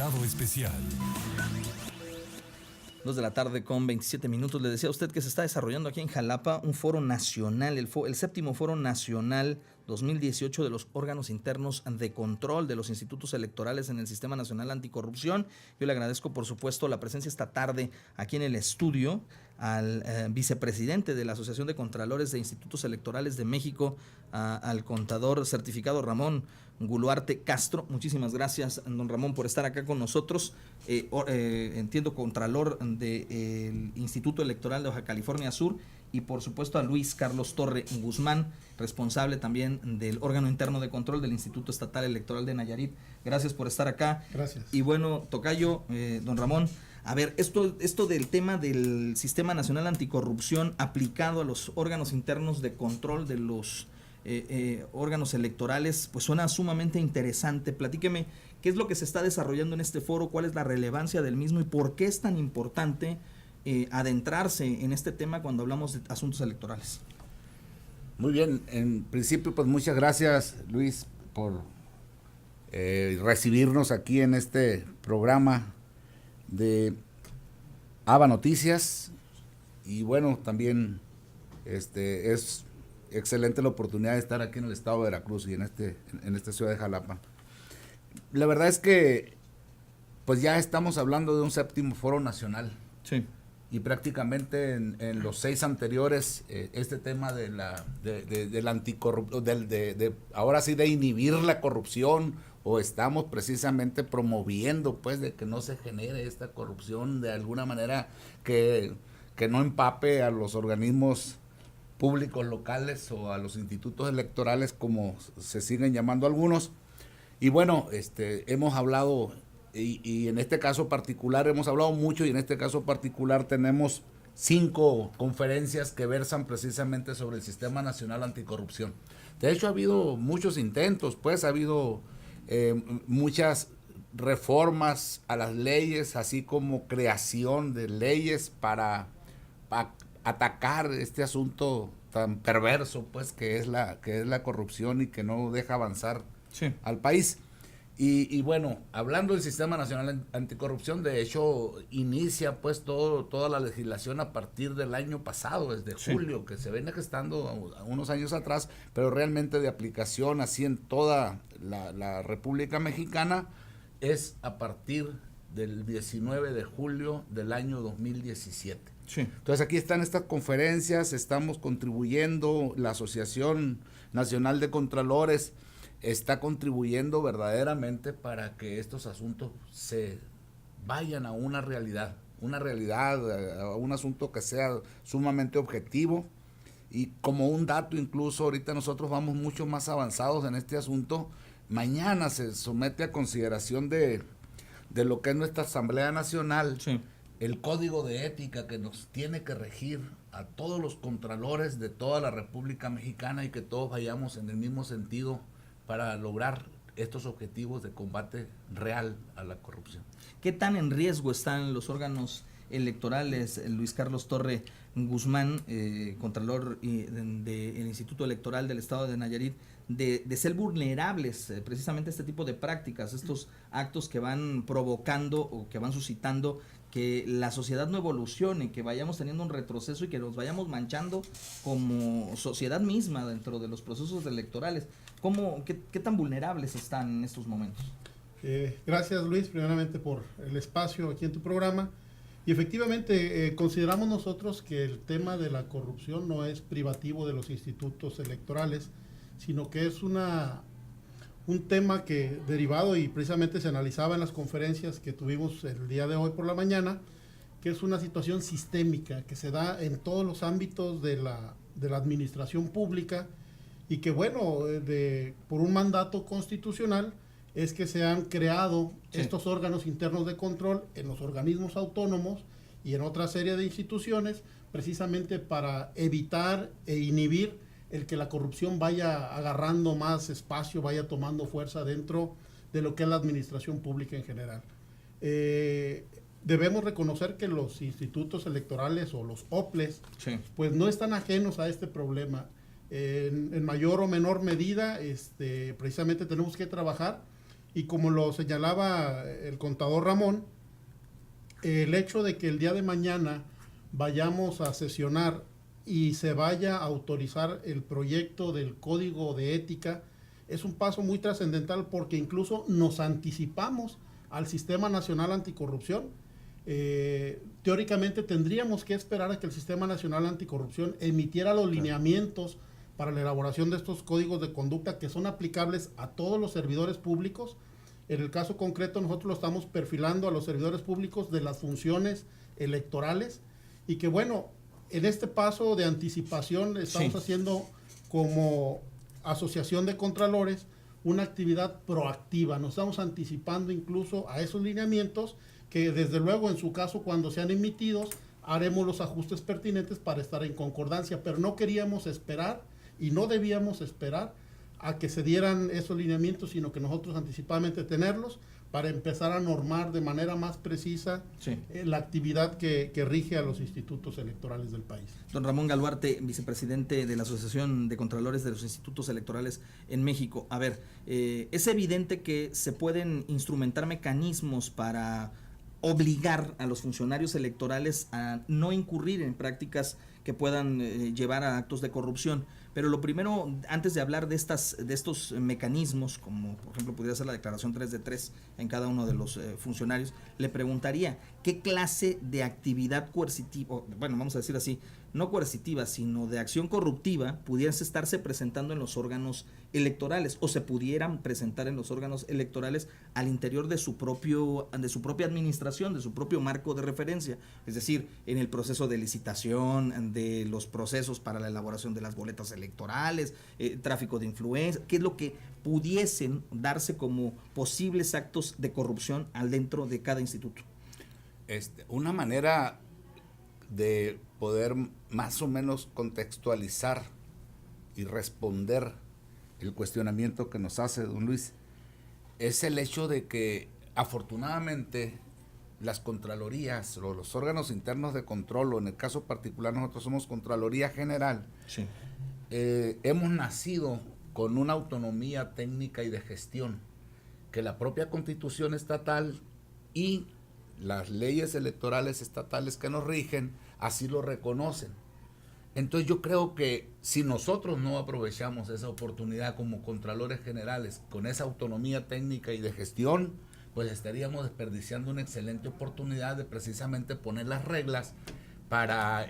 Invitado especial. 2 de la tarde con 27 minutos. Le decía a usted que se está desarrollando aquí en Jalapa un foro nacional, el 7º Foro Nacional 2018 de los órganos internos de control de los institutos electorales en el Sistema Nacional Anticorrupción. Yo le agradezco, por supuesto, la presencia esta tarde aquí en el estudio al vicepresidente de la Asociación de Contralores de Institutos Electorales de México, al contador certificado Ramón Guluarte Castro. Muchísimas gracias, don Ramón, por estar acá con nosotros. Entiendo, contralor del Instituto Electoral de Baja California Sur, y por supuesto a Luis Carlos Torre Guzmán, responsable también del órgano interno de control del Instituto Estatal Electoral de Nayarit. Gracias por estar acá. Gracias. Y bueno, tocayo, don Ramón, a ver, esto del tema del Sistema Nacional Anticorrupción aplicado a los órganos internos de control de los órganos electorales, pues suena sumamente interesante. Platíqueme, ¿qué es lo que se está desarrollando en este foro? ¿Cuál es la relevancia del mismo? ¿Y por qué es tan importante adentrarse en este tema cuando hablamos de asuntos electorales? Muy bien, en principio pues muchas gracias, Luis, por recibirnos aquí en este programa de ABA Noticias. Y bueno, también es excelente la oportunidad de estar aquí en el estado de Veracruz y en esta ciudad de Jalapa. La verdad es que pues ya estamos hablando de un 7º Foro Nacional. Sí. Y prácticamente en los 6 anteriores, este tema del anticorrupción, ahora sí de inhibir la corrupción, o estamos precisamente promoviendo pues de que no se genere esta corrupción de alguna manera que no empape a los organismos públicos locales o a los institutos electorales, como se siguen llamando algunos. Y bueno, hemos hablado, y en este caso particular hemos hablado mucho, y en este caso particular tenemos 5 conferencias que versan precisamente sobre el Sistema Nacional Anticorrupción. De hecho, ha habido muchos intentos, pues ha habido muchas reformas a las leyes, así como creación de leyes para atacar este asunto tan perverso, pues que es la corrupción y que no deja avanzar al país. Y bueno, hablando del Sistema Nacional Anticorrupción, de hecho inicia pues toda la legislación a partir del año pasado, desde julio, que se viene gestando unos años atrás, pero realmente de aplicación así en toda la República Mexicana es a partir del 19 de julio del año 2017. Sí. Entonces aquí están estas conferencias, estamos contribuyendo, la Asociación Nacional de Contralores está contribuyendo verdaderamente para que estos asuntos se vayan a una realidad, a un asunto que sea sumamente objetivo. Y como un dato, incluso ahorita nosotros vamos mucho más avanzados en este asunto. Mañana se somete a consideración de lo que es nuestra Asamblea Nacional, el código de ética que nos tiene que regir a todos los contralores de toda la República Mexicana, y que todos vayamos en el mismo sentido para lograr estos objetivos de combate real a la corrupción. ¿Qué tan en riesgo están los órganos electorales, Luis Carlos Torre Guzmán, contralor del Instituto Electoral del Estado de Nayarit, de ser vulnerables precisamente a este tipo de prácticas, estos actos que van provocando o que van suscitando que la sociedad no evolucione, que vayamos teniendo un retroceso y que nos vayamos manchando como sociedad misma dentro de los procesos electorales? ¿Qué tan vulnerables están en estos momentos? Gracias, Luis, primeramente por el espacio aquí en tu programa. Y efectivamente consideramos nosotros que el tema de la corrupción no es privativo de los institutos electorales, sino que es un tema que derivado, y precisamente se analizaba en las conferencias que tuvimos el día de hoy por la mañana, que es una situación sistémica que se da en todos los ámbitos de la administración pública, y que bueno, por un mandato constitucional es que se han creado estos órganos internos de control en los organismos autónomos y en otra serie de instituciones, precisamente para evitar e inhibir el que la corrupción vaya agarrando más espacio, vaya tomando fuerza dentro de lo que es la administración pública en general. Debemos reconocer que los institutos electorales o los OPLES pues no están ajenos a este problema. En mayor o menor medida precisamente tenemos que trabajar Y como lo señalaba el contador Ramón, el hecho de que el día de mañana vayamos a sesionar y se vaya a autorizar el proyecto del Código de Ética es un paso muy trascendental, porque incluso nos anticipamos al Sistema Nacional Anticorrupción. Teóricamente tendríamos que esperar a que el Sistema Nacional Anticorrupción emitiera los lineamientos para la elaboración de estos códigos de conducta que son aplicables a todos los servidores públicos. En el caso concreto, nosotros lo estamos perfilando a los servidores públicos de las funciones electorales, y que bueno, en este paso de anticipación estamos haciendo como Asociación de Contralores una actividad proactiva. Nos estamos anticipando incluso a esos lineamientos que, desde luego, en su caso, cuando sean emitidos, haremos los ajustes pertinentes para estar en concordancia, pero no queríamos esperar y no debíamos esperar a que se dieran esos lineamientos, sino que nosotros anticipadamente tenerlos para empezar a normar de manera más precisa la actividad que rige a los institutos electorales del país. Don Ramón Galuarte, vicepresidente de la Asociación de Contralores de los Institutos Electorales en México. A ver, es evidente que se pueden instrumentar mecanismos para obligar a los funcionarios electorales a no incurrir en prácticas que puedan llevar a actos de corrupción. Pero lo primero, antes de hablar de estos mecanismos, como por ejemplo pudiera ser la declaración 3 de 3 en cada uno de los funcionarios, le preguntaría, ¿qué clase de actividad coercitiva, bueno, vamos a decir así, no coercitiva, sino de acción corruptiva, pudiera estarse presentando en los órganos electorales, o se pudieran presentar en los órganos electorales al interior de su propia administración, de su propio marco de referencia? Es decir, en el proceso de licitación, de los procesos para la elaboración de las boletas electorales, tráfico de influencia, ¿qué es lo que pudiesen darse como posibles actos de corrupción al dentro de cada instituto? Una manera de poder más o menos contextualizar y responder el cuestionamiento que nos hace don Luis es el hecho de que afortunadamente las contralorías o los órganos internos de control, o en el caso particular nosotros somos Contraloría General, hemos nacido con una autonomía técnica y de gestión que la propia Constitución estatal y las leyes electorales estatales que nos rigen así lo reconocen. Entonces yo creo que si nosotros no aprovechamos esa oportunidad como Contralores Generales con esa autonomía técnica y de gestión, pues estaríamos desperdiciando una excelente oportunidad de precisamente poner las reglas para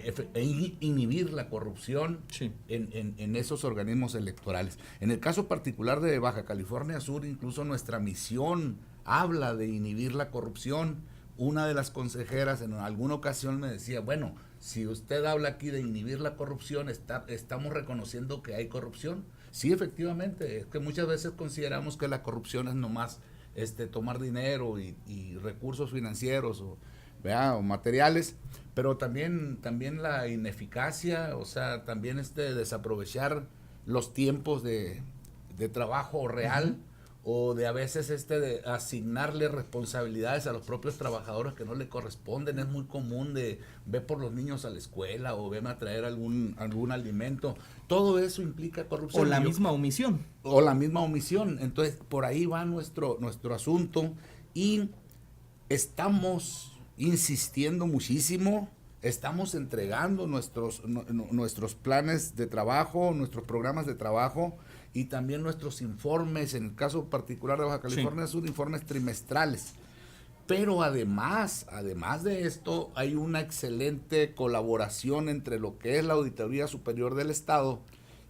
inhibir la corrupción en esos organismos electorales. En el caso particular de Baja California Sur, incluso nuestra misión habla de inhibir la corrupción. Una de las consejeras en alguna ocasión me decía, bueno, si usted habla aquí de inhibir la corrupción, ¿estamos reconociendo que hay corrupción? Sí, efectivamente, es que muchas veces consideramos que la corrupción es nomás tomar dinero y recursos financieros o materiales, pero también la ineficacia, o sea, también desaprovechar los tiempos de trabajo real, o de a veces de asignarle responsabilidades a los propios trabajadores que no le corresponden. Es muy común de ve por los niños a la escuela o veme a traer algún alimento. Todo eso implica corrupción. O la misma omisión. O la misma omisión. Entonces, por ahí va nuestro asunto, y estamos insistiendo muchísimo, estamos entregando nuestros planes de trabajo, nuestros programas de trabajo, y también nuestros informes, en el caso particular de Baja California Sur, informes trimestrales. Pero además de esto, hay una excelente colaboración entre lo que es la Auditoría Superior del Estado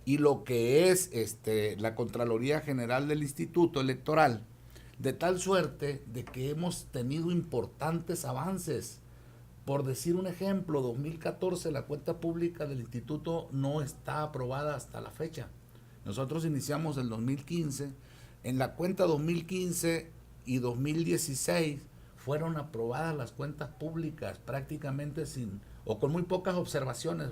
y lo que es la Contraloría General del Instituto Electoral, de tal suerte de que hemos tenido importantes avances. Por decir un ejemplo, 2014 la cuenta pública del instituto no está aprobada hasta la fecha. Nosotros iniciamos en 2015, en la cuenta 2015 y 2016 fueron aprobadas las cuentas públicas prácticamente o con muy pocas observaciones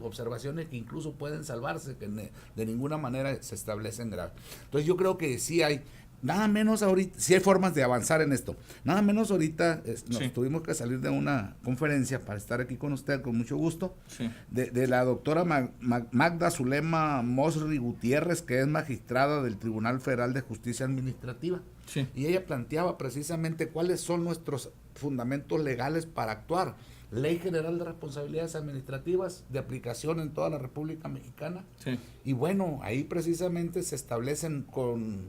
que incluso pueden salvarse, que de ninguna manera se establecen graves. Entonces yo creo que sí hay, nada menos ahorita, si hay formas de avanzar en esto, nada menos ahorita nos tuvimos que salir de una conferencia para estar aquí con usted, con mucho gusto, de la doctora Magda Zulema Mosri Gutiérrez, que es magistrada del Tribunal Federal de Justicia Administrativa. Sí. Y ella planteaba precisamente cuáles son nuestros fundamentos legales para actuar. Ley General de Responsabilidades Administrativas de aplicación en toda la República Mexicana. Sí. Y bueno, ahí precisamente se establecen con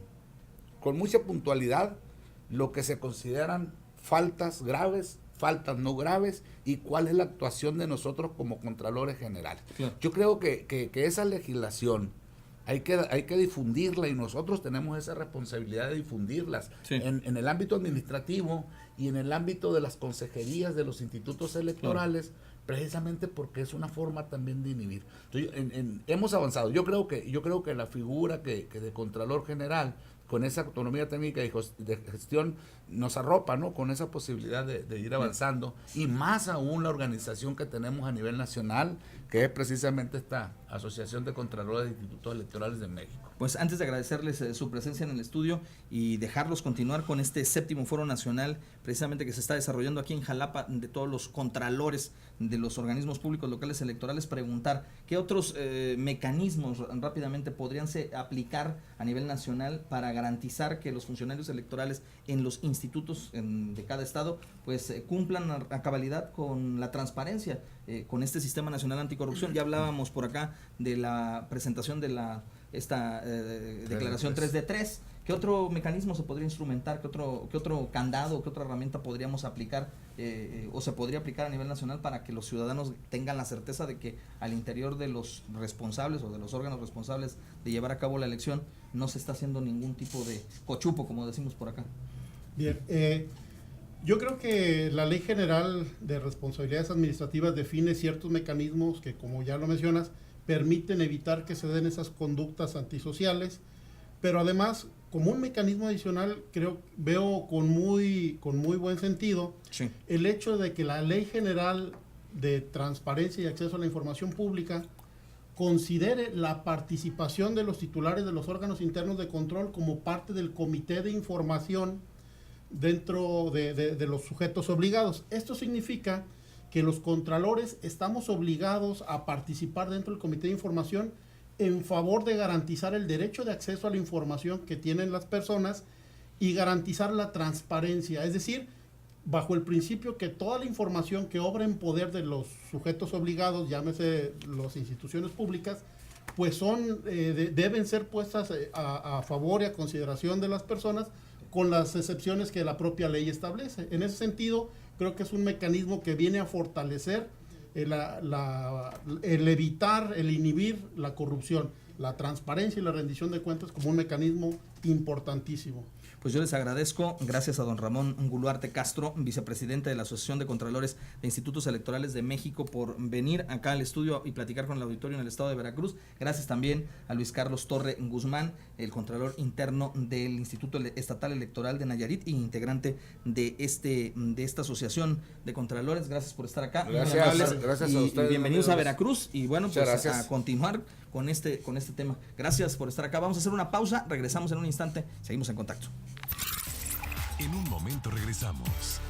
mucha puntualidad lo que se consideran faltas graves, faltas no graves y cuál es la actuación de nosotros como Contralores Generales. Claro. Yo creo que esa legislación hay que difundirla y nosotros tenemos esa responsabilidad de difundirlas en el ámbito administrativo y en el ámbito de las consejerías de los institutos electorales, precisamente porque es una forma también de inhibir. Entonces, hemos avanzado. Yo creo que la figura que de Contralor General, con esa autonomía técnica y de gestión, nos arropa, ¿no? Con esa posibilidad de ir avanzando, y más aún la organización que tenemos a nivel nacional, que es precisamente esta Asociación de Contralores de Institutos Electorales de México. Pues antes de agradecerles su presencia en el estudio y dejarlos continuar con este séptimo foro nacional, precisamente que se está desarrollando aquí en Jalapa, de todos los contralores de los organismos públicos locales electorales, preguntar qué otros mecanismos rápidamente podrían aplicar a nivel nacional para garantizar que los funcionarios electorales en los institutos de cada estado pues cumplan a cabalidad con la transparencia, con este sistema nacional anticorrupción. Ya hablábamos por acá de la presentación de esta declaración 3 de 3. ¿Qué otro mecanismo se podría instrumentar? ¿Qué otro candado, qué otra herramienta podríamos aplicar o se podría aplicar a nivel nacional para que los ciudadanos tengan la certeza de que al interior de los responsables o de los órganos responsables de llevar a cabo la elección no se está haciendo ningún tipo de cochupo, como decimos por acá? Bien, yo creo que la Ley General de Responsabilidades Administrativas define ciertos mecanismos que, como ya lo mencionas, permiten evitar que se den esas conductas antisociales, pero además, como un mecanismo adicional, veo con muy buen sentido el hecho de que la Ley General de Transparencia y Acceso a la Información Pública considere la participación de los titulares de los órganos internos de control como parte del comité de información dentro de los sujetos obligados. Esto significa que los contralores estamos obligados a participar dentro del comité de información en favor de garantizar el derecho de acceso a la información que tienen las personas y garantizar la transparencia, es decir, bajo el principio que toda la información que obra en poder de los sujetos obligados, llámese las instituciones públicas, pues deben ser puestas a favor y a consideración de las personas, con las excepciones que la propia ley establece. En ese sentido, creo que es un mecanismo que viene a fortalecer el evitar, el inhibir la corrupción, la transparencia y la rendición de cuentas como un mecanismo importantísimo. Pues yo les agradezco, gracias a don Ramón Guluarte Castro, vicepresidente de la Asociación de Contralores de Institutos Electorales de México, por venir acá al estudio y platicar con el auditorio en el estado de Veracruz. Gracias también a Luis Carlos Torre Guzmán, el Contralor Interno del Instituto Estatal Electoral de Nayarit y integrante de esta Asociación de Contralores. Gracias por estar acá. Gracias a ustedes. Y bienvenidos a Veracruz y bueno, pues a continuar con este tema. Gracias por estar acá. Vamos a hacer una pausa, regresamos en un instante, seguimos en contacto. En un momento regresamos.